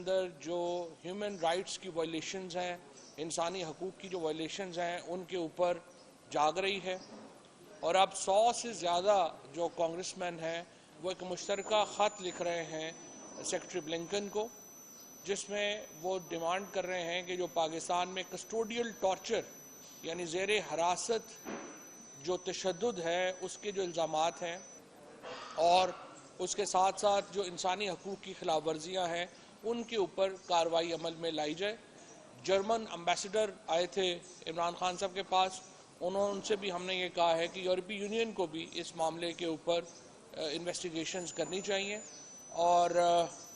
اندر جو human rights کی violations ہیں، انسانی حقوق کی جو وائلیشنز ہیں، ان کے اوپر جاگ رہی ہے. اور اب 100 سے زیادہ جو کانگریس مین ہیں وہ ایک مشترکہ خط لکھ رہے ہیں سیکرٹری بلنکن کو، جس میں وہ ڈیمانڈ کر رہے ہیں کہ جو پاکستان میں کسٹوڈیل ٹارچر یعنی زیر حراست جو تشدد ہے اس کے جو الزامات ہیں اور اس کے ساتھ ساتھ جو انسانی حقوق کی خلاف ورزیاں ہیں ان کے اوپر کارروائی عمل میں لائی جائے. جرمن امبیسڈر آئے تھے عمران خان صاحب کے پاس، ان سے بھی ہم نے یہ کہا ہے کہ یورپی یونین کو بھی اس معاملے کے اوپر انویسٹیگیشنز کرنی چاہیے، اور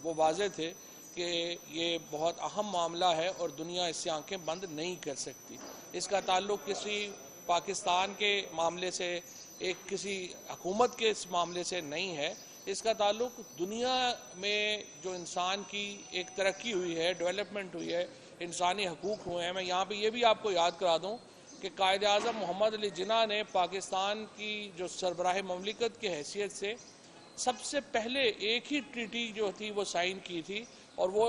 وہ واضح تھے کہ یہ بہت اہم معاملہ ہے اور دنیا اس سے آنکھیں بند نہیں کر سکتی. اس کا تعلق کسی پاکستان کے معاملے سے، ایک کسی حکومت کے اس معاملے سے نہیں ہے. اس کا تعلق دنیا میں جو انسان کی ایک ترقی ہوئی ہے، ڈیولپمنٹ ہوئی ہے، انسانی حقوق ہوئے ہیں. میں یہاں پہ یہ بھی آپ کو یاد کرا دوں کہ قائد اعظم محمد علی جناح نے پاکستان کی جو سربراہ مملکت کی حیثیت سے سب سے پہلے ایک ہی ٹریٹی جو تھی وہ سائن کی تھی، اور وہ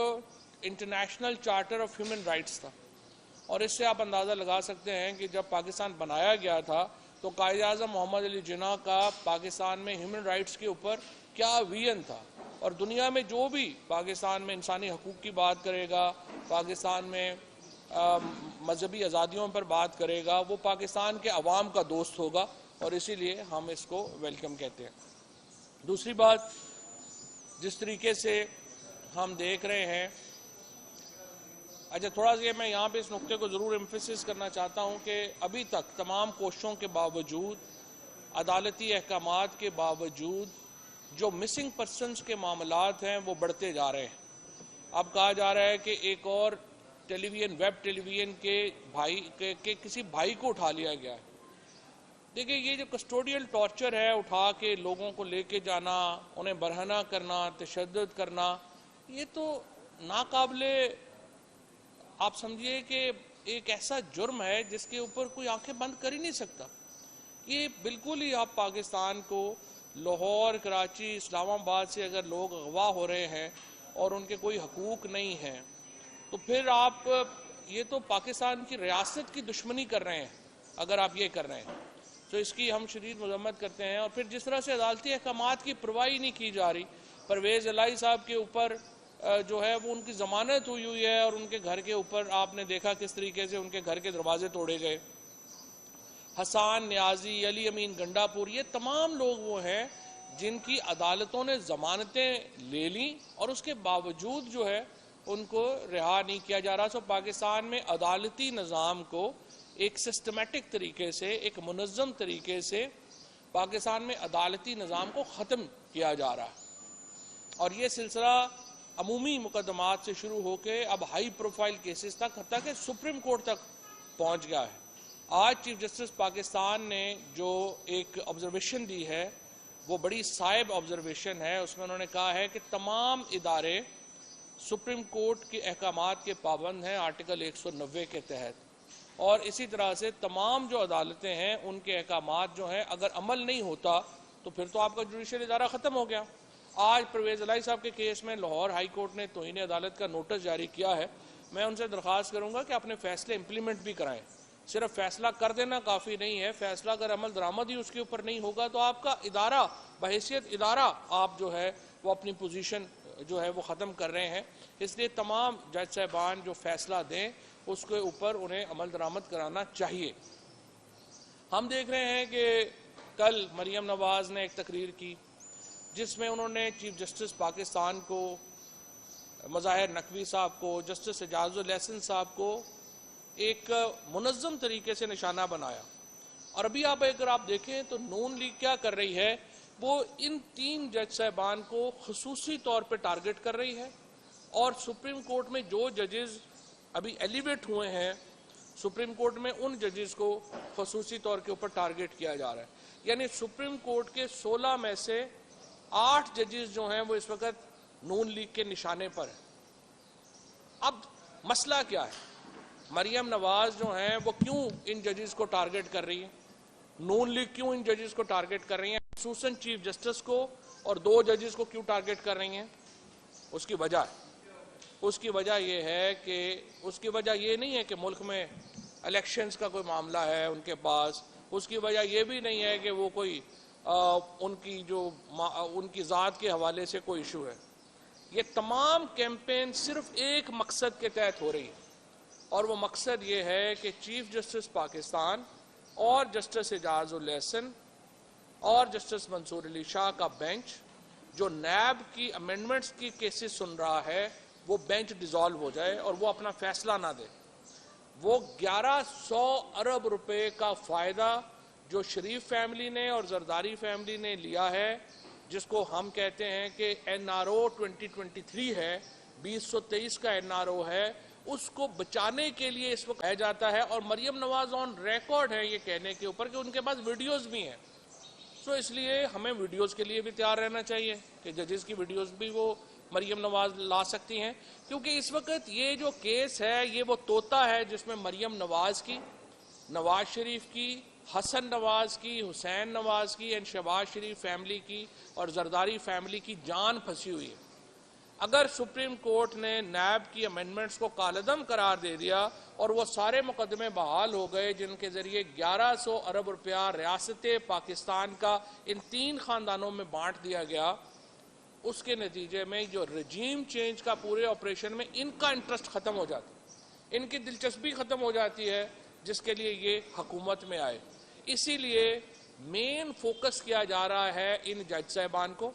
international charter of human rights تھا. اور اس سے آپ اندازہ لگا سکتے ہیں کہ جب پاکستان بنایا گیا تھا تو قائد اعظم محمد علی جناح کا پاکستان میں ہیومن رائٹس کے اوپر کیا ویژن تھا. اور دنیا میں جو بھی پاکستان میں انسانی حقوق کی بات کرے گا، پاکستان میں مذہبی آزادیوں پر بات کرے گا، وہ پاکستان کے عوام کا دوست ہوگا، اور اسی لیے ہم اس کو ویلکم کہتے ہیں. دوسری بات، جس طریقے سے ہم دیکھ رہے ہیں، تھوڑا سا میں یہاں پہ اس نقطے کو ضرور ایمفیسس کرنا چاہتا ہوں کہ ابھی تک تمام کوششوں کے باوجود، عدالتی احکامات کے باوجود جو مسنگ پرسنز کے معاملات ہیں وہ بڑھتے جا رہے ہیں. اب کہا جا رہا ہے کہ ایک اور ویب ٹیلی ویژن کے کسی بھائی کو اٹھا لیا گیا ہے. دیکھیں، یہ جو کسٹوڈیل ٹارچر ہے، اٹھا کے لوگوں کو لے کے جانا، انہیں برہنہ کرنا، تشدد کرنا، یہ تو ناقابل، آپ سمجھیے کہ ایک ایسا جرم ہے جس کے اوپر کوئی آنکھیں بند کر ہی نہیں سکتا. یہ بالکل ہی، آپ پاکستان کو لاہور، کراچی، اسلام آباد سے اگر لوگ اغوا ہو رہے ہیں اور ان کے کوئی حقوق نہیں ہیں تو پھر آپ یہ تو پاکستان کی ریاست کی دشمنی کر رہے ہیں اگر آپ یہ کر رہے ہیں. تو اس کی ہم شدید مذمت کرتے ہیں. اور پھر جس طرح سے عدالتی احکامات کی پرواہی نہیں کی جا رہی، پرویز الہی صاحب کے اوپر جو ہے وہ ان کی ضمانت ہوئی ہے، اور ان کے گھر کے اوپر آپ نے دیکھا کس طریقے سے ان کے گھر کے دروازے توڑے گئے. حسان نیازی، علی امین گنڈا پور، یہ تمام لوگ وہ ہیں جن کی عدالتوں نے ضمانتیں لے لیں اور اس کے باوجود جو ہے ان کو رہا نہیں کیا جا رہا. پاکستان میں عدالتی نظام کو ایک سسٹمیٹک طریقے سے، ایک منظم طریقے سے پاکستان میں عدالتی نظام کو ختم کیا جا رہا ہے. اور یہ سلسلہ عمومی مقدمات سے شروع ہو کے اب ہائی پروفائل کیسز تک، حتیٰ کہ سپریم کورٹ تک پہنچ گیا ہے. آج چیف جسٹس پاکستان نے جو ایک آبزرویشن دی ہے وہ بڑی صائب آبزرویشن ہے. اس میں انہوں نے کہا ہے کہ تمام ادارے سپریم کورٹ کے احکامات کے پابند ہیں آرٹیکل 190 کے تحت، اور اسی طرح سے تمام جو عدالتیں ہیں ان کے احکامات جو ہیں اگر عمل نہیں ہوتا تو پھر تو آپ کا جوڈیشل ادارہ ختم ہو گیا. آج پرویز الہی صاحب کے کیس میں لاہور ہائی کورٹ نے توہین عدالت کا نوٹس جاری کیا ہے. میں ان سے درخواست کروں گا کہ اپنے فیصلے امپلیمنٹ بھی کرائیں. صرف فیصلہ کر دینا کافی نہیں ہے، فیصلہ اگر عمل درآمد ہی اس کے اوپر نہیں ہوگا تو آپ کا ادارہ بحیثیت ادارہ آپ جو ہے وہ اپنی پوزیشن جو ہے وہ ختم کر رہے ہیں. اس لیے تمام جج صاحبان جو فیصلہ دیں اس کے اوپر انہیں عمل درآمد کرانا چاہیے. ہم دیکھ رہے ہیں کہ کل مریم نواز نے ایک تقریر کی جس میں انہوں نے چیف جسٹس پاکستان کو، مظاہر نقوی صاحب کو، جسٹس اعجاز الاحسن صاحب کو ایک منظم طریقے سے نشانہ بنایا. اور ابھی اگر آپ دیکھیں تو نون لیگ کیا کر رہی ہے، وہ ان 3 جج صاحبان کو خصوصی طور پہ ٹارگٹ کر رہی ہے. اور سپریم کورٹ میں جو ججز ابھی ایلیویٹ ہوئے ہیں سپریم کورٹ میں، ان ججز کو خصوصی طور کے اوپر ٹارگٹ کیا جا رہا ہے. یعنی سپریم کورٹ کے 16 میں سے 8 ججز جو ہیں وہ اس وقت نون لیگ کے نشانے پر ہیں. اب مسئلہ کیا ہے؟ مریم نواز جو ہیں وہ کیوں ان ججز کو ٹارگٹ کر رہی ہیں؟ نون لیگ کیوں ان ججز کو ٹارگٹ کر رہی ہیں؟ خصوصاً چیف جسٹس کو اور 2 ججز کو کیوں ٹارگٹ کر رہی ہیں؟ اس کی وجہ ہے اس کی وجہ یہ ہے کہ اس کی وجہ یہ نہیں ہے کہ ملک میں الیکشنز کا کوئی معاملہ ہے ان کے پاس، اس کی وجہ یہ بھی نہیں ہے کہ وہ کوئی ان کی ذات کے حوالے سے کوئی ایشو ہے۔ یہ تمام کیمپین صرف ایک مقصد کے تحت ہو رہی ہے، اور وہ مقصد یہ ہے کہ چیف جسٹس پاکستان اور جسٹس اعجاز الاحسن اور جسٹس منصور علی شاہ کا بینچ جو نیب کی امینڈمنٹس کی کیسز سن رہا ہے، وہ بینچ ڈیزالو ہو جائے اور وہ اپنا فیصلہ نہ دے۔ وہ 1100 ارب روپے کا فائدہ جو شریف فیملی نے اور زرداری فیملی نے لیا ہے، جس کو ہم کہتے ہیں کہ NRO 2023 ہے، 2023 کا NRO ہے، اس کو بچانے کے لیے اس وقت کہا جاتا ہے، اور مریم نواز آن ریکارڈ ہے یہ کہنے کے اوپر کہ ان کے پاس ویڈیوز بھی ہیں۔ تو اس لیے ہمیں ویڈیوز کے لیے بھی تیار رہنا چاہیے کہ ججز کی ویڈیوز بھی وہ مریم نواز لا سکتی ہیں، کیونکہ اس وقت یہ جو کیس ہے یہ وہ طوطا ہے جس میں مریم نواز کی، نواز شریف کی، حسن نواز کی، حسین نواز کی، شہباز شریف فیملی کی اور زرداری فیملی کی جان پھنسی ہوئی ہے۔ اگر سپریم کورٹ نے نیب کی امینڈمنٹس کو کالعدم قرار دے دیا اور وہ سارے مقدمے بحال ہو گئے جن کے ذریعے 1100 ارب روپیہ ریاست پاکستان کا ان 3 خاندانوں میں بانٹ دیا گیا، اس کے نتیجے میں جو رجیم چینج کا پورے آپریشن میں ان کا انٹرسٹ ختم ہو جاتا ہے، ان کی دلچسپی ختم ہو جاتی ہے جس کے لیے یہ حکومت میں آئے۔ اسی لیے مین فوکس کیا جا رہا ہے ان جج صاحبان کو۔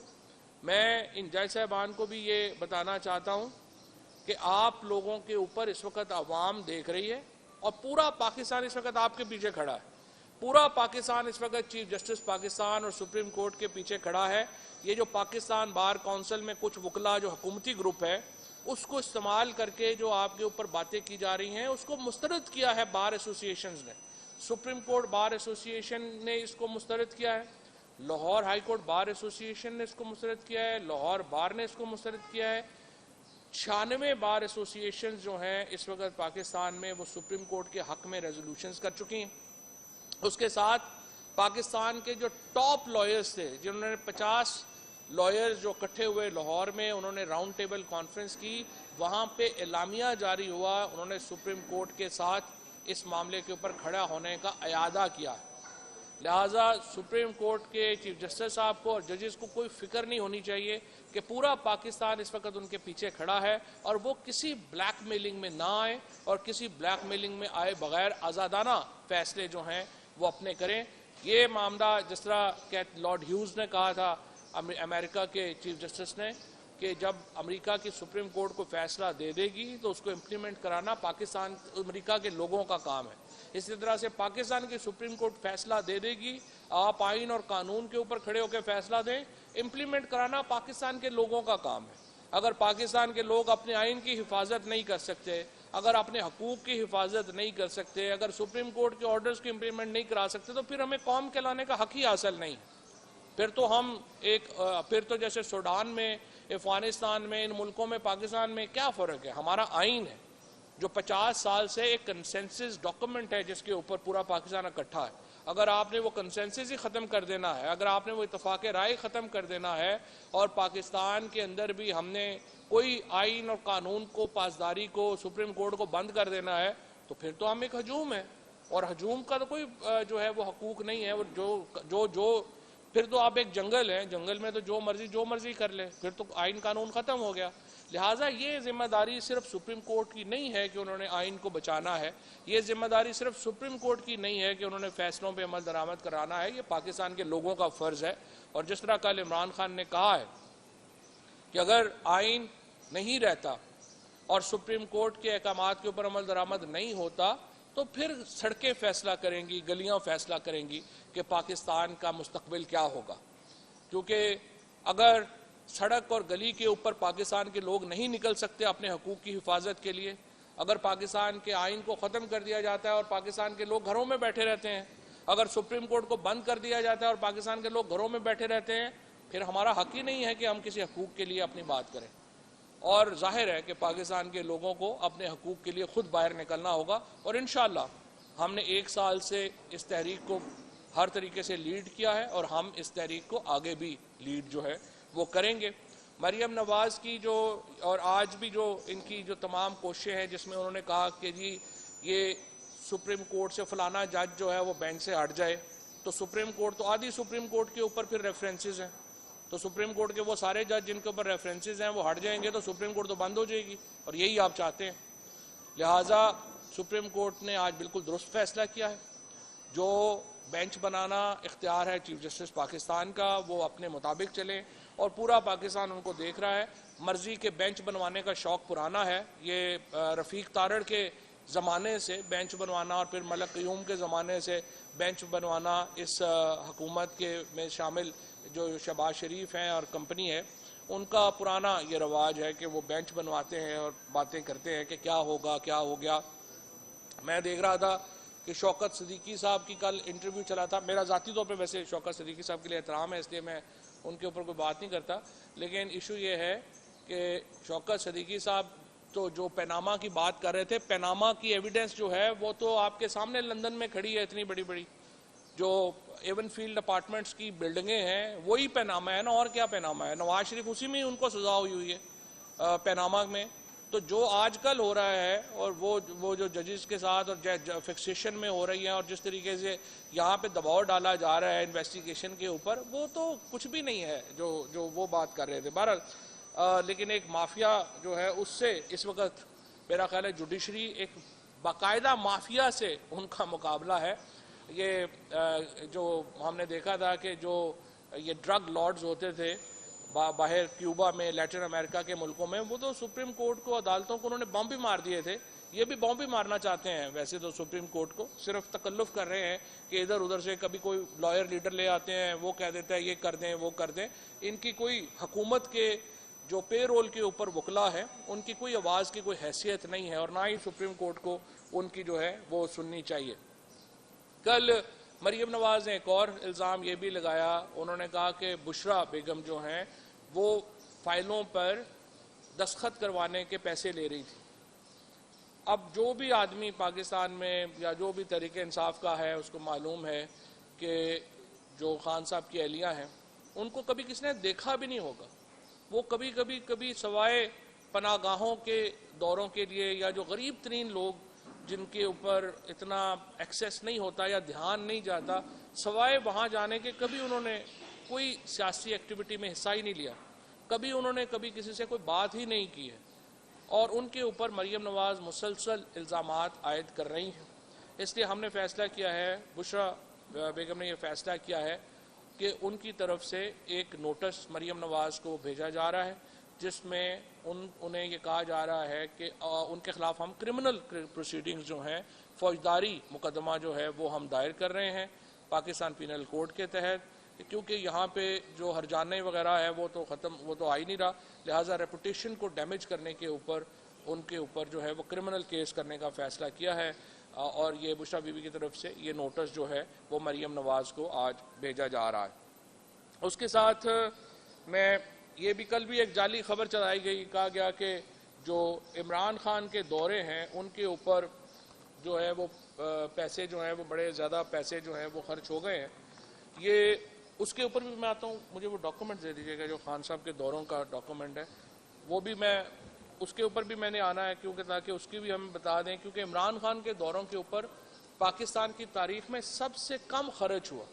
میں ان جج صاحبان کو بھی یہ بتانا چاہتا ہوں کہ آپ لوگوں کے اوپر اس وقت عوام دیکھ رہی ہے اور پورا پاکستان اس وقت آپ کے پیچھے کھڑا ہے۔ پورا پاکستان اس وقت چیف جسٹس پاکستان اور سپریم کورٹ کے پیچھے کھڑا ہے۔ یہ جو پاکستان بار کونسل میں کچھ وکلا جو حکومتی گروپ ہے اس کو استعمال کر کے جو آپ کے اوپر باتیں کی جا رہی ہیں اس کو مسترد کیا ہے بار ایسوسیشنز نے۔ سپریم کورٹ بار ایسوسیشن نے اس کو مسترد کیا ہے، Lahore high court bar association نے اس کو مسترد کیا ہے، لاہور بار نے اس کو مسترد کیا ہے۔ 96 بار ایسوسیشن جو ہیں اس وقت پاکستان میں وہ سپریم کورٹ کے حق میں ریزولوشنز کر چکی ہیں۔ اس کے ساتھ پاکستان کے جو ٹاپ لائرز تھے، جنہوں نے 50 لائرز جو اکٹھے ہوئے لاہور میں، انہوں نے راؤنڈ ٹیبل کانفرنس کی، وہاں پہ اعلامیہ جاری ہوا، انہوں نے سپریم کورٹ کے ساتھ اس معاملے کے اوپر کھڑا ہونے کا اعادہ کیا ہے۔ لہٰذا سپریم کورٹ کے چیف جسٹس صاحب کو اور ججز کو کوئی فکر نہیں ہونی چاہیے کہ پورا پاکستان اس وقت ان کے پیچھے کھڑا ہے، اور وہ کسی بلیک میلنگ میں نہ آئے اور کسی بلیک میلنگ میں آئے بغیر آزادانہ فیصلے جو ہیں وہ اپنے کریں۔ یہ معاملہ جس طرح لارڈ ہیوز نے کہا تھا امریکہ کے چیف جسٹس نے کہ جب امریکہ کی سپریم کورٹ کو فیصلہ دے دے گی تو اس کو امپلیمنٹ کرانا پاکستان امریکہ کے لوگوں کا کام ہے، اسی طرح سے پاکستان کی سپریم کورٹ فیصلہ دے دے گی، آپ آئین اور قانون کے اوپر کھڑے ہو کے فیصلہ دیں، امپلیمنٹ کرانا پاکستان کے لوگوں کا کام ہے۔ اگر پاکستان کے لوگ اپنے آئین کی حفاظت نہیں کر سکتے، اگر اپنے حقوق کی حفاظت نہیں کر سکتے، اگر سپریم کورٹ کے آرڈرز کی امپلیمنٹ نہیں کرا سکتے تو پھر ہمیں قوم کہلانے کا حق ہی حاصل نہیں۔ پھر تو جیسے سوڈان میں، افغانستان میں، ان ملکوں میں پاکستان میں کیا فرق ہے؟ ہمارا آئین ہے جو 50 سال سے ایک کنسنسس ڈاکومنٹ ہے جس کے اوپر پورا پاکستان اکٹھا ہے۔ اگر آپ نے وہ کنسنسس ہی ختم کر دینا ہے، اگر آپ نے وہ اتفاق رائے ختم کر دینا ہے اور پاکستان کے اندر بھی ہم نے کوئی آئین اور قانون کو، پاسداری کو، سپریم کورٹ کو بند کر دینا ہے تو پھر تو ہم ایک ہجوم ہے، اور ہجوم کا تو کوئی جو ہے وہ حقوق نہیں ہے۔ جو پھر تو آپ ایک جنگل ہیں، جنگل میں تو جو مرضی کر لے، پھر تو آئین قانون ختم ہو گیا۔ لہٰذا یہ ذمہ داری صرف سپریم کورٹ کی نہیں ہے کہ انہوں نے آئین کو بچانا ہے، یہ ذمہ داری صرف سپریم کورٹ کی نہیں ہے کہ انہوں نے فیصلوں پہ عمل درآمد کرانا ہے، یہ پاکستان کے لوگوں کا فرض ہے۔ اور جس طرح کل عمران خان نے کہا ہے کہ اگر آئین نہیں رہتا اور سپریم کورٹ کے احکامات کے اوپر عمل درآمد نہیں ہوتا تو پھر سڑکیں فیصلہ کریں گی، گلیاں فیصلہ کریں گی کہ پاکستان کا مستقبل کیا ہوگا۔ کیونکہ اگر سڑک اور گلی کے اوپر پاکستان کے لوگ نہیں نکل سکتے اپنے حقوق کی حفاظت کے لیے، اگر پاکستان کے آئین کو ختم کر دیا جاتا ہے اور پاکستان کے لوگ گھروں میں بیٹھے رہتے ہیں، اگر سپریم کورٹ کو بند کر دیا جاتا ہے اور پاکستان کے لوگ گھروں میں بیٹھے رہتے ہیں، پھر ہمارا حق ہی نہیں ہے کہ ہم کسی حقوق کے لیے اپنی بات کریں۔ اور ظاہر ہے کہ پاکستان کے لوگوں کو اپنے حقوق کے لیے خود باہر نکلنا ہوگا، اور انشاءاللہ ہم نے 1 سال سے اس تحریک کو ہر طریقے سے لیڈ کیا ہے اور ہم اس تحریک کو آگے بھی لیڈ جو ہے وہ کریں گے۔ مریم نواز کی جو اور آج بھی جو ان کی جو تمام کوششیں ہیں جس میں انہوں نے کہا کہ جی یہ سپریم کورٹ سے فلانا جج جو ہے وہ بینچ سے ہٹ جائے، تو سپریم کورٹ تو آدھی سپریم کورٹ کے اوپر پھر ریفرنسز ہیں، تو سپریم کورٹ کے وہ سارے جج جن کے اوپر ریفرنسز ہیں وہ ہٹ جائیں گے تو سپریم کورٹ تو بند ہو جائے گی، اور یہی آپ چاہتے ہیں۔ لہٰذا سپریم کورٹ نے آج بالکل درست فیصلہ کیا ہے، جو بینچ بنانا اختیار ہے چیف جسٹس پاکستان کا وہ اپنے مطابق چلیں، اور پورا پاکستان ان کو دیکھ رہا ہے۔ مرضی کے بینچ بنوانے کا شوق پرانا ہے، یہ رفیق تارڑ کے زمانے سے بینچ بنوانا اور پھر ملک قیوم کے زمانے سے بینچ بنوانا اس حکومت کے میں شامل جو شہباز شریف ہیں اور کمپنی ہے ان کا پرانا یہ رواج ہے کہ وہ بینچ بنواتے ہیں اور باتیں کرتے ہیں کہ کیا ہوگا کیا ہو گیا۔ میں دیکھ رہا تھا کہ شوکت صدیقی صاحب کی کل انٹرویو چلا تھا، میرا ذاتی طور پہ ویسے شوکت صدیقی صاحب کے لیے احترام ہے اس لیے میں ان کے اوپر کوئی بات نہیں کرتا، لیکن ایشو یہ ہے کہ شوکت صدیقی صاحب تو جو پیناما کی بات کر رہے تھے، پیناما کی ایویڈنس جو ہے وہ تو آپ کے سامنے لندن میں کھڑی ہے، اتنی بڑی بڑی جو ایون فیلڈ اپارٹمنٹس کی بلڈنگیں ہیں وہی پیناما ہے نا، اور کیا پیناما ہے؟ نواز شریف اسی میں ان کو سزا ہوئی ہے پیناما میں۔ تو جو آج کل ہو رہا ہے اور وہ جو ججز کے ساتھ اور فکسیشن میں ہو رہی ہیں اور جس طریقے سے یہاں پہ دباؤ ڈالا جا رہا ہے انویسٹیگیشن کے اوپر، وہ تو کچھ بھی نہیں ہے جو وہ بات کر رہے تھے۔ بہرحال لیکن ایک مافیا جو ہے اس سے اس وقت میرا خیال ہے جوڈیشری ایک باقاعدہ مافیا سے ان کا مقابلہ ہے۔ یہ جو ہم نے دیکھا تھا کہ جو یہ ڈرگ لارڈز ہوتے تھے باہر کیوبا میں، لیٹن امریکہ کے ملکوں میں، وہ تو سپریم کورٹ کو عدالتوں کو انہوں نے بم بھی مار دیے تھے، یہ بھی بم بھی مارنا چاہتے ہیں ویسے تو سپریم کورٹ کو، صرف تکلف کر رہے ہیں کہ ادھر ادھر سے کبھی کوئی لائر لیڈر لے آتے ہیں وہ کہہ دیتا ہے یہ کر دیں وہ کر دیں۔ ان کی کوئی حکومت کے جو پے رول کے اوپر وکلا ہے ان کی کوئی آواز کی کوئی حیثیت نہیں ہے، اور نہ ہی سپریم کورٹ کو ان کی جو ہے وہ سننی چاہیے۔ کل مریم نواز نے ایک اور الزام یہ بھی لگایا، انہوں نے کہا کہ بشرا بیگم جو ہیں وہ فائلوں پر دستخط کروانے کے پیسے لے رہی تھی۔ اب جو بھی آدمی پاکستان میں یا جو بھی تحریک انصاف کا ہے اس کو معلوم ہے کہ جو خان صاحب کی اہلیہ ہیں ان کو کبھی کسی نے دیکھا بھی نہیں ہوگا، وہ کبھی سوائے پناہ گاہوں کے دوروں کے لیے یا جو غریب ترین لوگ جن کے اوپر اتنا ایکسیس نہیں ہوتا یا دھیان نہیں جاتا، سوائے وہاں جانے کے کبھی انہوں نے کوئی سیاسی ایکٹیویٹی میں حصہ ہی نہیں لیا، کبھی انہوں نے کبھی کسی سے کوئی بات ہی نہیں کی ہے، اور ان کے اوپر مریم نواز مسلسل الزامات عائد کر رہی ہیں۔ اس لیے ہم نے فیصلہ کیا ہے، بشرا بیگم نے یہ فیصلہ کیا ہے کہ ان کی طرف سے ایک نوٹس مریم نواز کو بھیجا جا رہا ہے جس میں انہیں یہ کہا جا رہا ہے کہ ان کے خلاف ہم کرمنل پروسیڈنگز جو ہیں، فوجداری مقدمہ جو ہے وہ ہم دائر کر رہے ہیں پاکستان پینل کوڈ کے تحت، کیونکہ یہاں پہ جو ہرجانے وغیرہ ہے وہ تو آ ہی نہیں رہا، لہٰذا ریپوٹیشن کو ڈیمیج کرنے کے اوپر ان کے اوپر جو ہے وہ کرمنل کیس کرنے کا فیصلہ کیا ہے، اور یہ بشرا بی بی کی طرف سے یہ نوٹس جو ہے وہ مریم نواز کو آج بھیجا جا رہا ہے۔ اس کے ساتھ میں یہ بھی کل بھی ایک جعلی خبر چلائی گئی، کہا گیا کہ جو عمران خان کے دورے ہیں ان کے اوپر جو ہے وہ پیسے جو ہیں وہ بڑے زیادہ پیسے جو ہیں وہ خرچ ہو گئے ہیں۔ یہ اس کے اوپر بھی میں آتا ہوں، مجھے وہ ڈاکومنٹ دے دیجیے گا جو خان صاحب کے دوروں کا ڈاکومنٹ ہے، وہ بھی میں اس کے اوپر بھی میں نے آنا ہے کیونکہ تاکہ اس کی بھی ہم بتا دیں، کیونکہ عمران خان کے دوروں کے اوپر پاکستان کی تاریخ میں سب سے کم خرچ ہوا،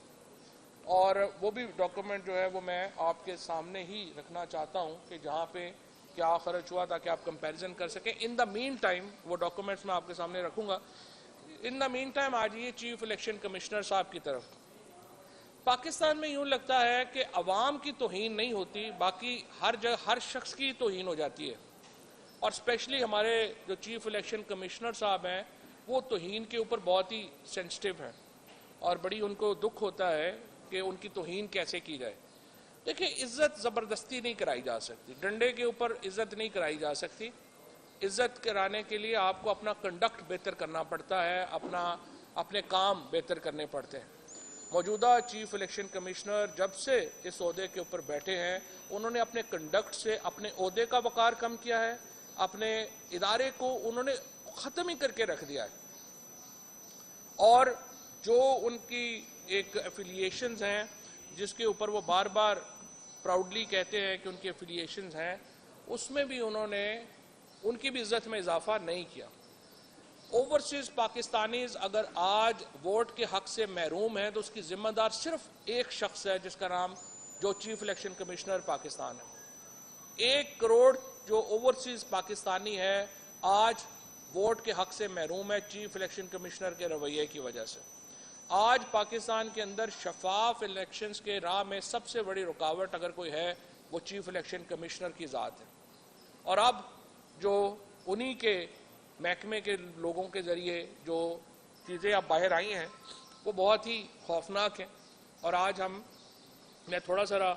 اور وہ بھی ڈاکومنٹ جو ہے وہ میں آپ کے سامنے ہی رکھنا چاہتا ہوں کہ جہاں پہ کیا خرچ ہوا تاکہ آپ کمپیریزن کر سکیں۔ ان دا مین ٹائم وہ ڈاکومنٹس میں آپ کے سامنے رکھوں گا۔ ان دا مین ٹائم آ جائیے چیف الیکشن کمشنر صاحب کی طرف۔ پاکستان میں یوں لگتا ہے کہ عوام کی توہین نہیں ہوتی، باقی ہر شخص کی توہین ہو جاتی ہے، اور اسپیشلی ہمارے جو چیف الیکشن کمشنر صاحب ہیں وہ توہین کے اوپر بہت ہی سینسٹیو ہیں، اور بڑی ان کو دکھ ہوتا ہے کہ ان کی توہین کیسے کی جائے۔ دیکھیں، عزت زبردستی نہیں کرائی جا سکتی، ڈنڈے کے اوپر عزت نہیں کرائی جا سکتی۔ عزت کرانے کے لیے آپ کو اپنا کنڈکٹ بہتر کرنا پڑتا ہے، اپنے کام بہتر کرنے پڑتے ہیں۔ موجودہ چیف الیکشن کمشنر جب سے اس عہدے کے اوپر بیٹھے ہیں انہوں نے اپنے کنڈکٹ سے اپنے عہدے کا وقار کم کیا ہے، اپنے ادارے کو انہوں نے ختم ہی کر کے رکھ دیا ہے، اور جو ان کی ایک ایفیلیشنز ہیں جس کے اوپر وہ بار بار پراؤڈلی کہتے ہیں کہ ان کی افیلیشنز ہیں، اس میں بھی انہوں نے ان کی بھی عزت میں اضافہ نہیں کیا۔ اوورسیز پاکستانیز اگر آج ووٹ کے حق سے محروم ہیں تو اس کی ذمہ دار صرف ایک شخص ہے، جس کا نام جو چیف الیکشن کمشنر پاکستان ہے۔ 1 کروڑ جو اوورسیز پاکستانی ہے آج ووٹ کے حق سے محروم ہے چیف الیکشن کمشنر کے رویے کی وجہ سے۔ آج پاکستان کے اندر شفاف الیکشنز کے راہ میں سب سے بڑی رکاوٹ اگر کوئی ہے وہ چیف الیکشن کمشنر کی ذات ہے، اور اب جو انہی کے محکمے کے لوگوں کے ذریعے جو چیزیں اب باہر آئی ہیں وہ بہت ہی خوفناک ہیں۔ اور آج میں تھوڑا سا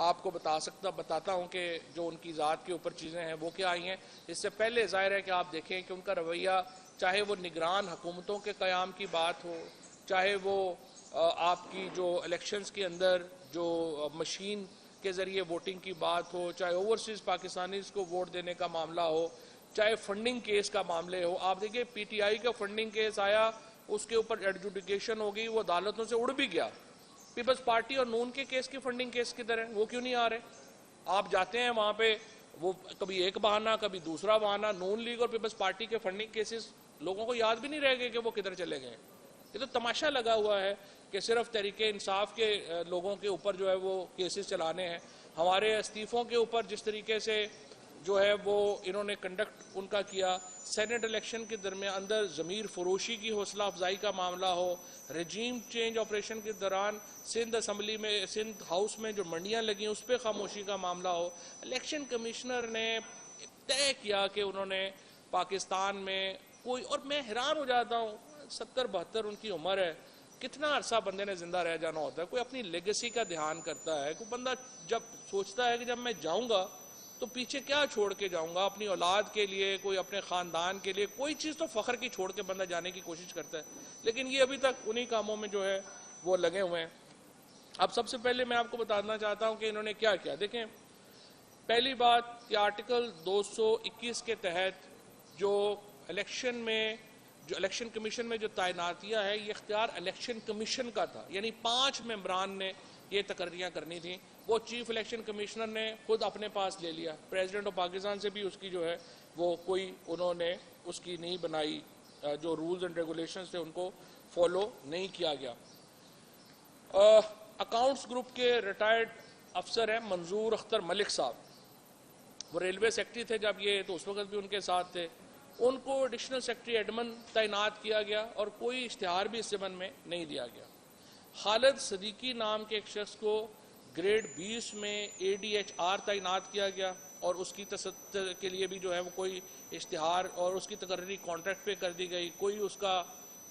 آپ کو بتاتا ہوں کہ جو ان کی ذات کے اوپر چیزیں ہیں وہ کیا آئی ہیں۔ اس سے پہلے ظاہر ہے کہ آپ دیکھیں کہ ان کا رویہ، چاہے وہ نگران حکومتوں کے قیام کی بات ہو، چاہے وہ آپ کی جو الیکشنز کے اندر جو مشین کے ذریعے ووٹنگ کی بات ہو، چاہے اوورسیز پاکستانیز کو ووٹ دینے کا معاملہ ہو، چاہے فنڈنگ کیس کا معاملے ہو۔ آپ دیکھیں پی ٹی آئی کا فنڈنگ کیس آیا، اس کے اوپر ایڈجوڈیکیشن ہو گئی، وہ عدالتوں سے اڑ بھی گیا۔ پیپلز پارٹی اور نون کے کیس کی فنڈنگ کیس کدھر ہے؟ وہ کیوں نہیں آ رہے؟ آپ جاتے ہیں وہاں پہ، وہ کبھی ایک بہانہ کبھی دوسرا بہانہ، نون لیگ اور پیپلز پارٹی کے فنڈنگ کیسز لوگوں کو یاد بھی نہیں رہ گئے کہ وہ کدھر چلے گئے۔ یہ تو تماشا لگا ہوا ہے کہ صرف تحریک انصاف کے لوگوں کے اوپر جو ہے وہ کیسز چلانے ہیں۔ ہمارے استعفوں کے اوپر جس طریقے سے جو ہے وہ انہوں نے کنڈکٹ ان کا کیا، سینٹ الیکشن کے درمیان اندر ضمیر فروشی کی حوصلہ افزائی کا معاملہ ہو، رجیم چینج آپریشن کے دوران سندھ اسمبلی میں، سندھ ہاؤس میں جو منڈیاں لگیں اس پہ خاموشی کا معاملہ ہو، الیکشن کمشنر نے طے کیا کہ انہوں نے پاکستان میں کوئی، اور میں حیران ہو جاتا ہوں 70-72 ان کی عمر ہے، کتنا عرصہ بندے نے زندہ رہ جانا ہوتا ہے؟ کوئی اپنی لیگیسی کا دھیان کرتا ہے؟ کوئی بندہ جب سوچتا ہے کہ جب میں جاؤں گا تو پیچھے کیا چھوڑ کے جاؤں گا اپنی اولاد کے لیے، کوئی اپنے خاندان کے لیے، کوئی چیز تو فخر کی چھوڑ کے بندہ جانے کی کوشش کرتا ہے، لیکن یہ ابھی تک انہی کاموں میں جو ہے وہ لگے ہوئے ہیں۔ اب سب سے پہلے میں آپ کو بتانا چاہتا ہوں کہ انہوں نے کیا کیا۔ دیکھیں، پہلی بات کہ آرٹیکل 221 کے تحت جو الیکشن کمیشن میں جو تعیناتیاں ہے، یہ اختیار الیکشن کمیشن کا تھا، یعنی 5 ممبران نے یہ تقرریاں کرنی تھیں، وہ چیف الیکشن کمشنر نے خود اپنے پاس لے لیا۔ پریزیڈنٹ آف پاکستان سے بھی اس کی جو ہے وہ کوئی انہوں نے اس کی نہیں بنائی، جو رولز اینڈ ریگولیشنز تھے ان کو فالو نہیں کیا گیا۔ اکاؤنٹس گروپ کے ریٹائرڈ افسر ہیں منظور اختر ملک صاحب، وہ ریلوے سیکٹری تھے جب یہ، تو اس وقت بھی ان کے ساتھ تھے، ان کو ایڈیشنل سیکٹری ایڈمن تعینات کیا گیا اور کوئی اشتہار بھی اس ضمن میں نہیں دیا گیا۔ خالد صدیقی نام کے ایک شخص کو گریڈ 20 میں ADHR تعینات کیا گیا اور اس کی کے لیے بھی جو ہے وہ کوئی اشتہار اور اس کی تقرری کانٹریکٹ پہ کر دی گئی، کوئی اس کا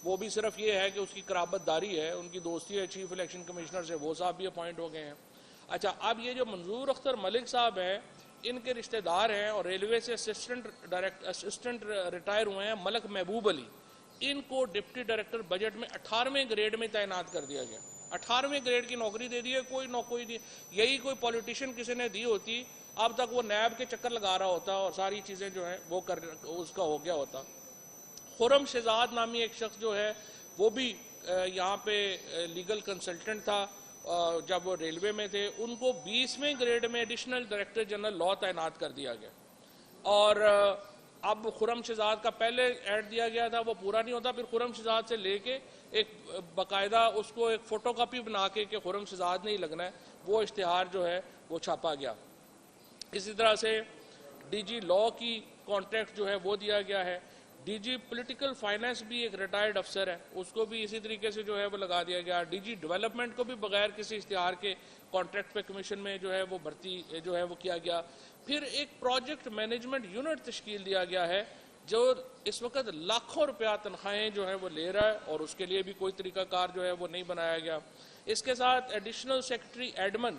وہ بھی صرف یہ ہے کہ اس کی قرابت داری ہے، ان کی دوستی ہے چیف الیکشن کمشنر سے، وہ صاحب بھی اپوائنٹ ہو گئے ہیں۔ اچھا، اب یہ جو منظور اختر ملک صاحب ہیں، ان کے رشتہ دار ہیں اور ریلوے سے اسسٹنٹ ریٹائر ہوئے ہیں ملک محبوب علی، ان کو ڈپٹی ڈائریکٹر بجٹ میں 18ویں گریڈ میں تعینات کر دیا گیا۔ 18ویں گریڈ کی نوکری دے دی ہے، کوئی نوکری، یہی کوئی پولیٹیشین کسی نے دی ہوتی اب تک وہ نیب کے چکر لگا رہا ہوتا اور ساری چیزیں جو ہیں وہ اس کا ہو گیا ہوتا۔ خرم شہزاد نامی ایک شخص جو ہے وہ بھی یہاں پہ لیگل کنسلٹنٹ تھا جب وہ ریلوے میں تھے، ان کو 20ویں گریڈ میں ایڈیشنل ڈائریکٹر جنرل لا تعینات کر دیا گیا۔ اور اب خرم شہزاد کا پہلے ایڈ دیا گیا تھا، وہ پورا نہیں ہوتا، پھر خرم شہزاد سے لے کے ایک باقاعدہ اس کو ایک فوٹو کاپی بنا کے کہ خرم شہزاد نہیں لگنا ہے، وہ اشتہار جو ہے وہ چھاپا گیا۔ اسی طرح سے ڈی جی لا کی کانٹریکٹ جو ہے وہ دیا گیا ہے۔ ڈی جی پولیٹیکل فائنانس بھی ایک ریٹائرڈ افسر ہے، اس کو بھی اسی طریقے سے جو ہے وہ لگا دیا گیا۔ ڈی جی ڈیولپمنٹ کو بھی بغیر کسی اشتہار کے کانٹریکٹ پہ کمیشن میں جو ہے وہ بھرتی جو ہے وہ کیا گیا۔ پھر ایک پروجیکٹ مینجمنٹ یونٹ تشکیل دیا گیا ہے جو اس وقت لاکھوں روپیہ تنخواہیں جو ہے وہ لے رہا ہے اور اس کے لیے بھی کوئی طریقہ کار جو ہے وہ نہیں بنایا گیا۔ اس کے ساتھ ایڈیشنل سیکرٹری ایڈمن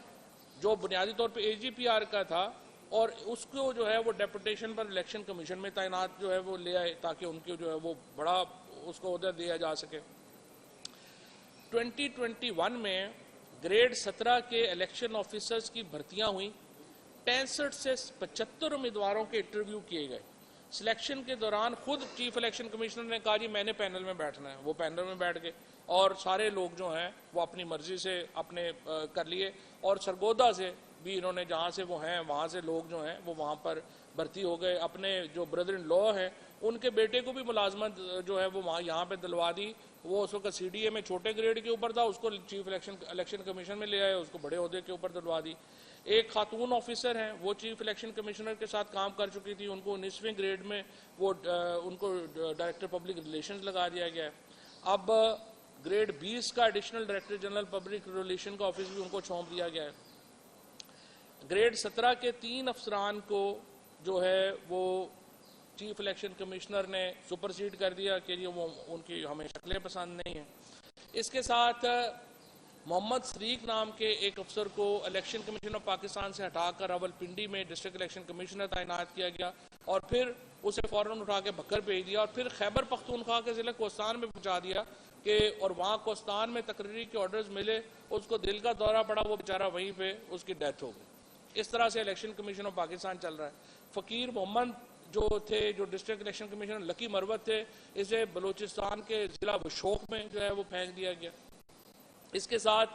جو بنیادی طور پہ AGPR کا تھا اور اس کو جو ہے وہ ڈیپوٹیشن پر الیکشن کمیشن میں تعینات جو ہے وہ لے آئے تاکہ ان کو جو ہے وہ بڑا اس کو عہدہ دیا جا سکے۔ 2021 میں گریڈ 17 کے الیکشن آفیسرز کی بھرتیاں ہوئیں، 65 سے 75 امیدواروں کے انٹرویو کیے گئے۔ سلیکشن کے دوران خود چیف الیکشن کمشنر نے کہا جی میں نے پینل میں بیٹھنا ہے، وہ پینل میں بیٹھ گئے اور سارے لوگ جو ہیں وہ اپنی مرضی سے اپنے کر لیے، اور سرگودا سے بھی انہوں نے جہاں سے وہ ہیں وہاں سے لوگ جو ہیں وہ وہاں پر بھرتی ہو گئے. اپنے جو بردر ان لا ہیں ان کے بیٹے کو بھی ملازمت جو ہے وہ وہاں یہاں پہ دلوا دی. وہ اس وقت سی ڈی اے میں چھوٹے گریڈ کے اوپر تھا, اس کو چیف الیکشن کمیشن میں لے آئے, اس کو بڑے عہدے کے اوپر دلوا دی. ایک خاتون آفیسر ہیں وہ چیف الیکشن کمشنر کے ساتھ کام کر چکی تھی, ان کو 19ویں گریڈ میں وہ ان کو ڈائریکٹر پبلک ریلیشنز لگا دیا گیا ہے. اب گریڈ 20 کا additional director general public relation کا آفس بھی ان کو سونپ دیا گیا ہے. گریڈ 17 کے 3 افسران کو جو ہے وہ چیف الیکشن کمشنر نے سپرسیڈ کر دیا کہ وہ ان کی ہمیں شکلیں پسند نہیں ہیں. اس کے ساتھ محمد صدیق نام کے ایک افسر کو الیکشن کمیشن آف پاکستان سے ہٹا کر راولپنڈی میں ڈسٹرکٹ الیکشن کمشنر تعینات کیا گیا, اور پھر اسے فوراً اٹھا کے بکر بھیج دیا, اور پھر خیبر پختونخوا کے ضلع کوستان میں پہنچا دیا کہ اور وہاں کوستان میں تقرری کے آرڈرز ملے, اس کو دل کا دورہ پڑا, وہ بیچارہ وہیں پہ اس کی ڈیتھ ہو گئی. اس طرح سے الیکشن کمیشن آف پاکستان چل رہا ہے. فقیر محمد جو تھے جو ڈسٹرکٹ الیکشن کمیشنر لکی مروت تھے, اسے بلوچستان کے ضلع بشوق میں جو ہے وہ پھینک دیا گیا. اس کے ساتھ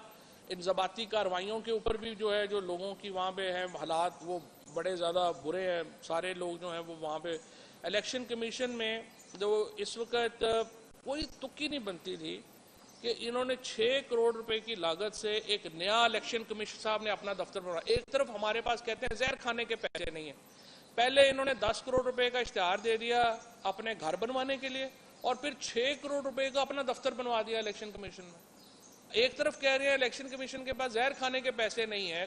انضباطی کارروائیوں کے اوپر بھی جو ہے جو لوگوں کی وہاں پہ ہیں حالات وہ بڑے زیادہ برے ہیں. سارے لوگ جو ہیں وہ وہاں پہ الیکشن کمیشن میں جو اس وقت کوئی تکی نہیں بنتی تھی کہ انہوں نے 6 کروڑ روپے کی لاگت سے ایک نیا الیکشن کمیشن صاحب نے اپنا دفتر بنایا. ایک طرف ہمارے پاس کہتے ہیں زہر کھانے کے پیسے نہیں ہیں, پہلے انہوں نے 10 کروڑ روپے کا اشتہار دے دیا اپنے گھر بنوانے کے لیے, اور پھر 6 کروڑ روپے کا اپنا دفتر بنوا دیا الیکشن کمیشن میں. ایک طرف کہہ رہے ہیں الیکشن کمیشن کے پاس زہر کھانے کے پیسے نہیں ہیں,